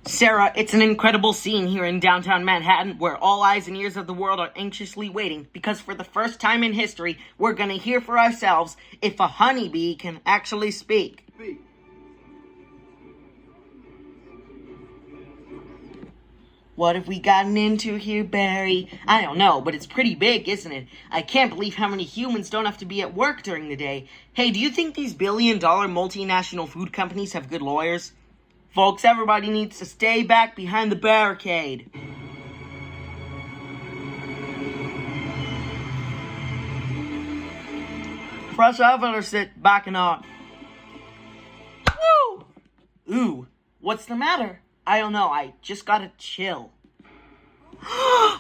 Sarah, it's an incredible scene here in downtown Manhattan where all eyes and ears of the world are anxiously waiting because for the first time in history, we're gonna hear for ourselves if a honeybee can actually speak. What have we gotten into here, Barry? I don't know, but it's pretty big, isn't it? I can't believe how many humans don't have to be at work during the day. Hey, do you think these billion-dollar multinational food companies have good lawyers? Folks, everybody needs to stay back behind the barricade. Fresh elevator sit, backing up. Woo! Ooh, what's the matter? I don't know, I just gotta chill.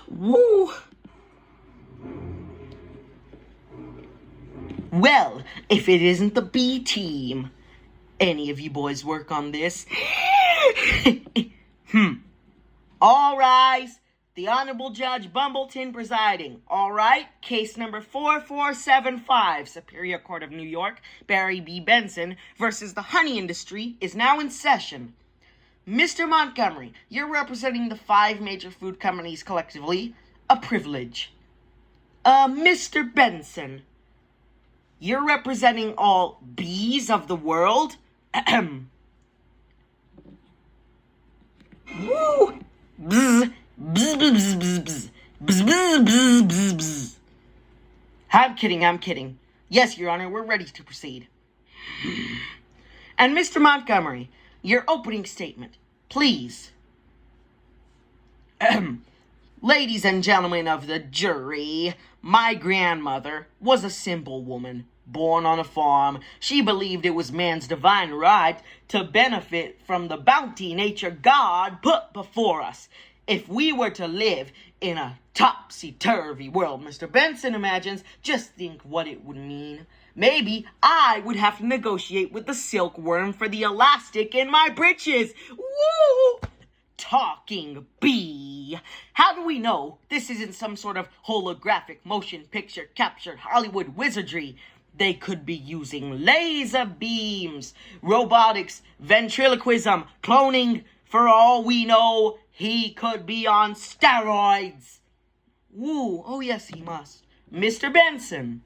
Woo! Well, if it isn't the B team. Any of you boys work on this? All rise. The Honorable Judge Bumbleton presiding. All right. Case number 4475, Superior Court of New York, Barry B. Benson versus the honey industry is now in session. Mr. Montgomery, you're representing the 5 major food companies collectively. A privilege. Mr. Benson, you're representing all bees of the world. Ahem. Woo! Bzz, bzz, bzz, bzz, bzz, bzz, bzz, bzz, bzz. I'm kidding. Yes, Your Honor, we're ready to proceed. And Mr. Montgomery, your opening statement, please. Ladies and gentlemen of the jury, my grandmother was a simple woman. Born on a farm, she believed it was man's divine right to benefit from the bounty nature God put before us. If we were to live in a topsy-turvy world, Mr. Benson imagines, just think what it would mean. Maybe I would have to negotiate with the silkworm for the elastic in my breeches. Woo! Talking bee. How do we know this isn't some sort of holographic motion picture captured Hollywood wizardry? They could be using laser beams, robotics, ventriloquism, cloning. For all we know, he could be on steroids. Woo, oh yes he must. Mr. Benson.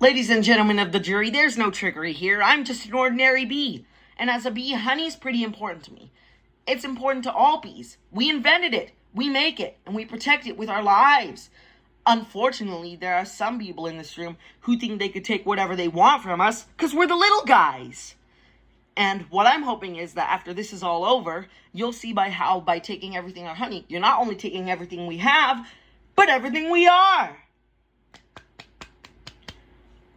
Ladies and gentlemen of the jury, there's no trickery here. I'm just an ordinary bee. And as a bee, honey's pretty important to me. It's important to all bees. We invented it. We make it, and we protect it with our lives. Unfortunately, there are some people in this room who think they could take whatever they want from us because we're the little guys. And what I'm hoping is that after this is all over, you'll see by taking everything our honey, you're not only taking everything we have, but everything we are.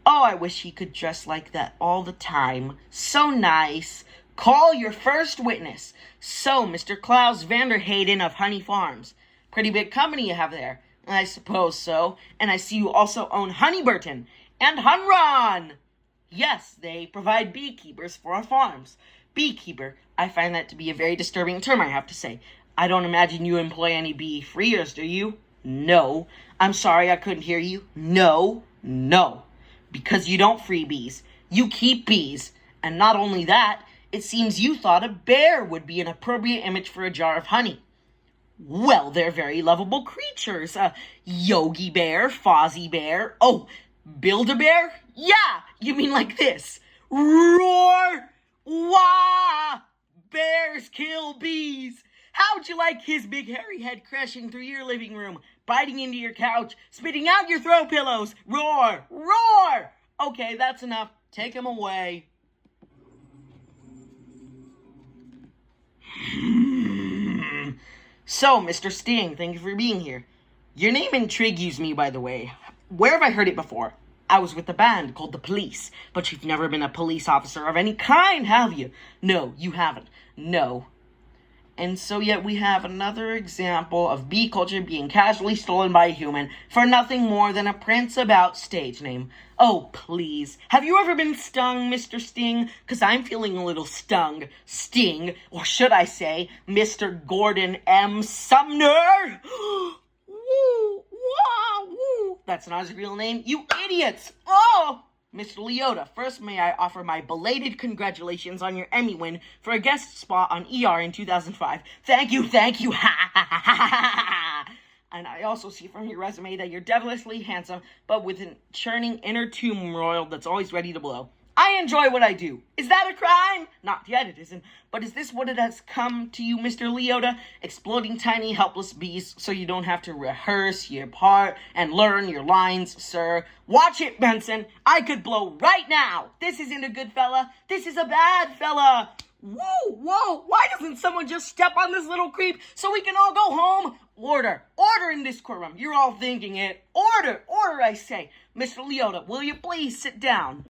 Oh, I wish he could dress like that all the time. So nice. Call your first witness. So, Mr. Klaus Vanderhayden of Honey Farms. Pretty big company you have there. I suppose so. And I see you also own Honeyburton and Hunron. Yes, they provide beekeepers for our farms. Beekeeper, I find that to be a very disturbing term, I have to say. I don't imagine you employ any bee freers, do you? No. I'm sorry I couldn't hear you. No. Because you don't free bees. You keep bees. And not only that, it seems you thought a bear would be an appropriate image for a jar of honey. Well, they're very lovable creatures. Yogi Bear, Fozzie Bear. Oh, Build-A-Bear? Yeah, you mean like this. Roar! Wah! Bears kill bees. How'd you like his big hairy head crashing through your living room, biting into your couch, spitting out your throw pillows? Roar! Roar! Okay, that's enough. Take him away. So, Mr. Sting, thank you for being here. Your name intrigues me, by the way. Where have I heard it before? I was with a band called The Police, but you've never been a police officer of any kind, have you? No, you haven't. No. And so yet we have another example of bee culture being casually stolen by a human for nothing more than a Prince About stage name. Oh, please. Have you ever been stung, Mr. Sting? 'Cause I'm feeling a little stung. Sting, or should I say, Mr. Gordon M. Sumner? Woo! Wah! Woo! That's not his real name, you idiots! Oh! Mr. Leota, first may I offer my belated congratulations on your Emmy win for a guest spot on ER in 2005. Thank you, ha ha ha ha ha. And I also see from your resume that you're devilishly handsome, but with a churning inner turmoil that's always ready to blow. I enjoy what I do. Is that a crime? Not yet, it isn't. But is this what it has come to you, Mr. Leota? Exploding tiny, helpless beasts so you don't have to rehearse your part and learn your lines, sir. Watch it, Benson. I could blow right now. This isn't a good fella. This is a bad fella. Whoa. Why doesn't someone just step on this little creep so we can all go home? Order in this courtroom. You're all thinking it. Order, I say. Mr. Leota, will you please sit down?